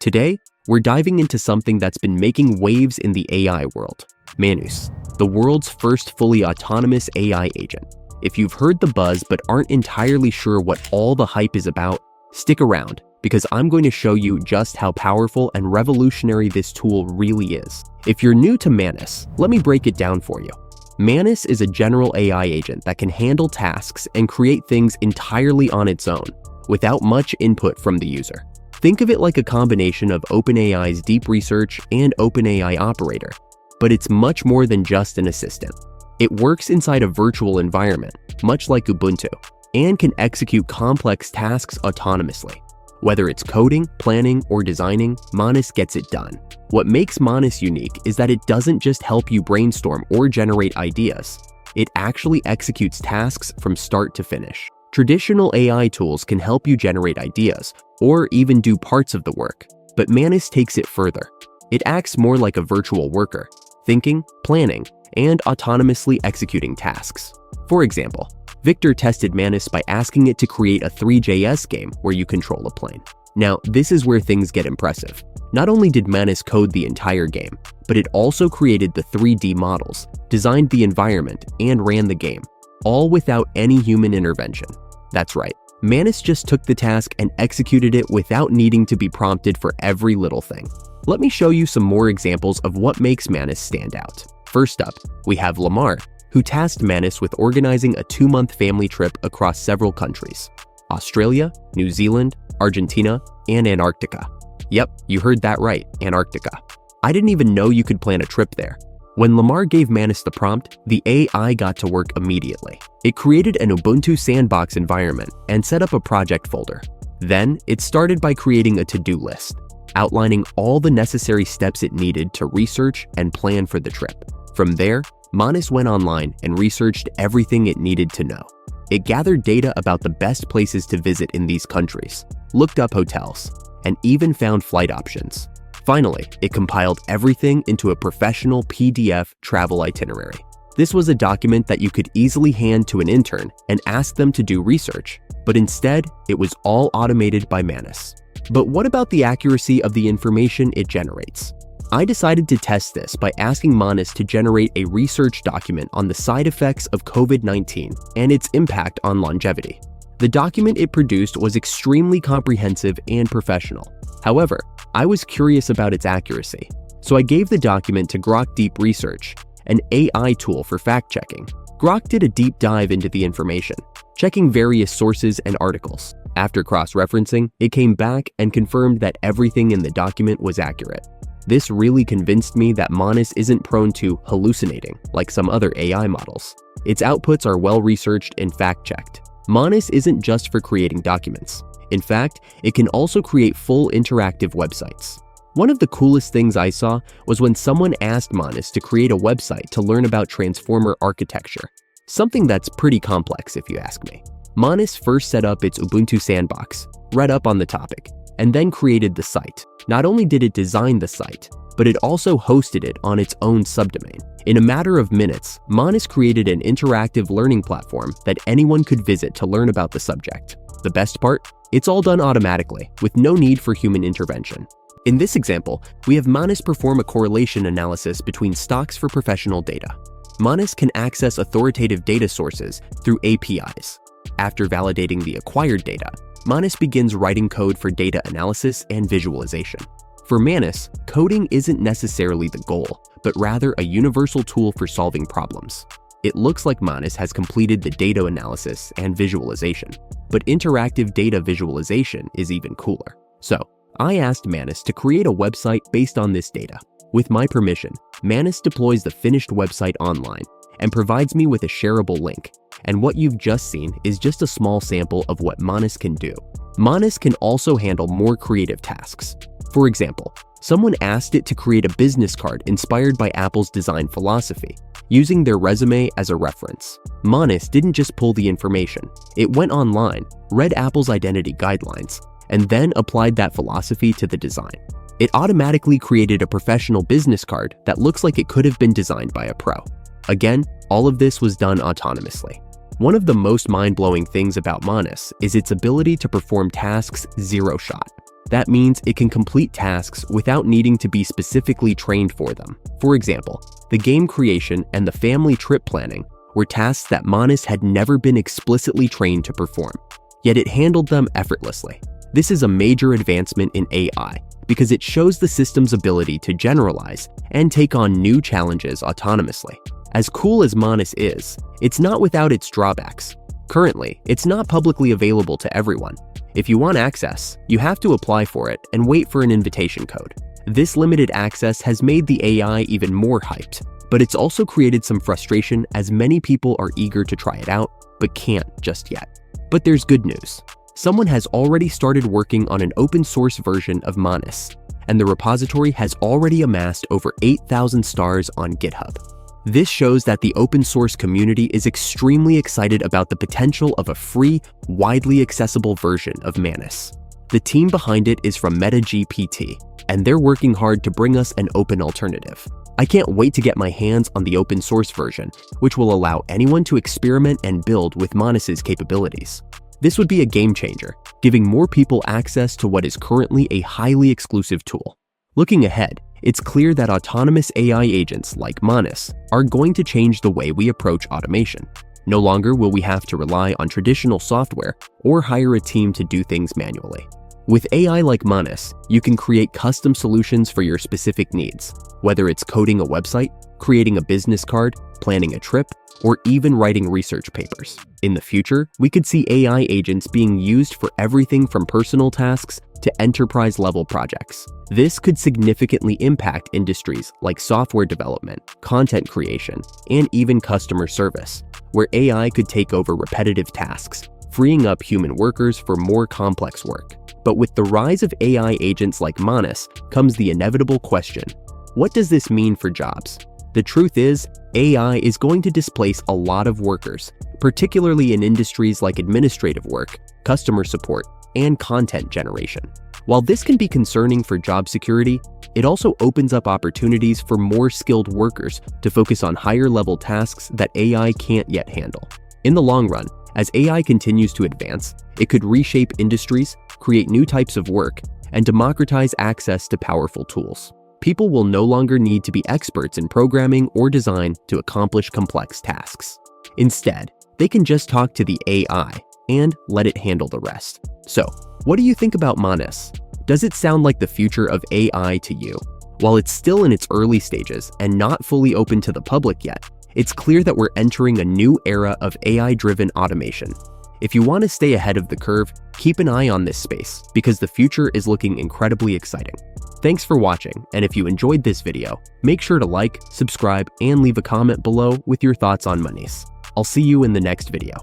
Today, we're diving into something that's been making waves in the AI world, Manus, the world's first fully autonomous AI agent. If you've heard the buzz but aren't entirely sure what all the hype is about, stick around because I'm going to show you just how powerful and revolutionary this tool really is. If you're new to Manus, let me break it down for you. Manus is a general AI agent that can handle tasks and create things entirely on its own, without much input from the user. Think of it like a combination of OpenAI's Deep Research and OpenAI Operator, but it's much more than just an assistant. It works inside a virtual environment, much like Ubuntu, and can execute complex tasks autonomously. Whether it's coding, planning, or designing, Manus gets it done. What makes Manus unique is that it doesn't just help you brainstorm or generate ideas. It actually executes tasks from start to finish. Traditional AI tools can help you generate ideas, or even do parts of the work, but Manus takes it further. It acts more like a virtual worker, thinking, planning, and autonomously executing tasks. For example, Victor tested Manus by asking it to create a 3JS game where you control a plane. Now, this is where things get impressive. Not only did Manus code the entire game, but it also created the 3D models, designed the environment, and ran the game, all without any human intervention. That's right, Manus just took the task and executed it without needing to be prompted for every little thing. Let me show you some more examples of what makes Manus stand out. First up, we have Lamar, who tasked Manus with organizing a 2-month family trip across several countries: Australia, New Zealand, Argentina, and Antarctica. Yep, you heard that right, Antarctica. I didn't even know you could plan a trip there. When Lamar gave Manus the prompt, the AI got to work immediately. It created an Ubuntu sandbox environment and set up a project folder. Then, it started by creating a to-do list, outlining all the necessary steps it needed to research and plan for the trip. From there, Manus went online and researched everything it needed to know. It gathered data about the best places to visit in these countries, looked up hotels, and even found flight options. Finally, it compiled everything into a professional PDF travel itinerary. This was a document that you could easily hand to an intern and ask them to do research, but instead, it was all automated by Manus. But what about the accuracy of the information it generates? I decided to test this by asking Manus to generate a research document on the side effects of COVID-19 and its impact on longevity. The document it produced was extremely comprehensive and professional. However, I was curious about its accuracy, so I gave the document to Grok Deep Research, an AI tool for fact-checking. Grok did a deep dive into the information, checking various sources and articles. After cross-referencing, it came back and confirmed that everything in the document was accurate. This really convinced me that Manus isn't prone to hallucinating like some other AI models. Its outputs are well-researched and fact-checked. Manus isn't just for creating documents. In fact, it can also create full interactive websites. One of the coolest things I saw was when someone asked Manus to create a website to learn about transformer architecture, something that's pretty complex if you ask me. Manus first set up its Ubuntu sandbox, read up on the topic, and then created the site. Not only did it design the site, but it also hosted it on its own subdomain. In a matter of minutes, Manus created an interactive learning platform that anyone could visit to learn about the subject. The best part? It's all done automatically, with no need for human intervention. In this example, we have Manus perform a correlation analysis between stocks for professional data. Manus can access authoritative data sources through APIs. After validating the acquired data, Manus begins writing code for data analysis and visualization. For Manus, coding isn't necessarily the goal, but rather a universal tool for solving problems. It looks like Manus has completed the data analysis and visualization, but interactive data visualization is even cooler. So, I asked Manus to create a website based on this data. With my permission, Manus deploys the finished website online and provides me with a shareable link. And what you've just seen is just a small sample of what Manus can do. Manus can also handle more creative tasks. For example, someone asked it to create a business card inspired by Apple's design philosophy, using their resume as a reference. Manus didn't just pull the information. It went online, read Apple's identity guidelines, and then applied that philosophy to the design. It automatically created a professional business card that looks like it could have been designed by a pro. Again, all of this was done autonomously. One of the most mind-blowing things about Manus is its ability to perform tasks zero-shot. That means it can complete tasks without needing to be specifically trained for them. For example, the game creation and the family trip planning were tasks that Manus had never been explicitly trained to perform, yet it handled them effortlessly. This is a major advancement in AI because it shows the system's ability to generalize and take on new challenges autonomously. As cool as Manus is, it's not without its drawbacks. Currently, it's not publicly available to everyone. If you want access, you have to apply for it and wait for an invitation code. This limited access has made the AI even more hyped, but it's also created some frustration as many people are eager to try it out, but can't just yet. But there's good news. Someone has already started working on an open source version of Manus, and the repository has already amassed over 8,000 stars on GitHub. This shows that the open source community is extremely excited about the potential of a free, widely accessible version of Manus. The team behind it is from MetaGPT, and they're working hard to bring us an open alternative. I can't wait to get my hands on the open source version, which will allow anyone to experiment and build with Manus's capabilities. This would be a game changer, giving more people access to what is currently a highly exclusive tool. Looking ahead, it's clear that autonomous AI agents like Manus are going to change the way we approach automation. No longer will we have to rely on traditional software or hire a team to do things manually. With AI like Manus, you can create custom solutions for your specific needs, whether it's coding a website, creating a business card, planning a trip, or even writing research papers. In the future, we could see AI agents being used for everything from personal tasks to enterprise-level projects. This could significantly impact industries like software development, content creation, and even customer service, where AI could take over repetitive tasks, freeing up human workers for more complex work. But with the rise of AI agents like Manus comes the inevitable question: what does this mean for jobs? The truth is, AI is going to displace a lot of workers, particularly in industries like administrative work, customer support, and content generation. While this can be concerning for job security, it also opens up opportunities for more skilled workers to focus on higher-level tasks that AI can't yet handle. In the long run, as AI continues to advance, it could reshape industries, create new types of work, and democratize access to powerful tools. People will no longer need to be experts in programming or design to accomplish complex tasks. Instead, they can just talk to the AI and let it handle the rest. So, what do you think about Manus? Does it sound like the future of AI to you? While it's still in its early stages and not fully open to the public yet, it's clear that we're entering a new era of AI-driven automation. If you want to stay ahead of the curve, keep an eye on this space because the future is looking incredibly exciting. Thanks for watching, and if you enjoyed this video, make sure to like, subscribe, and leave a comment below with your thoughts on Manus. I'll see you in the next video.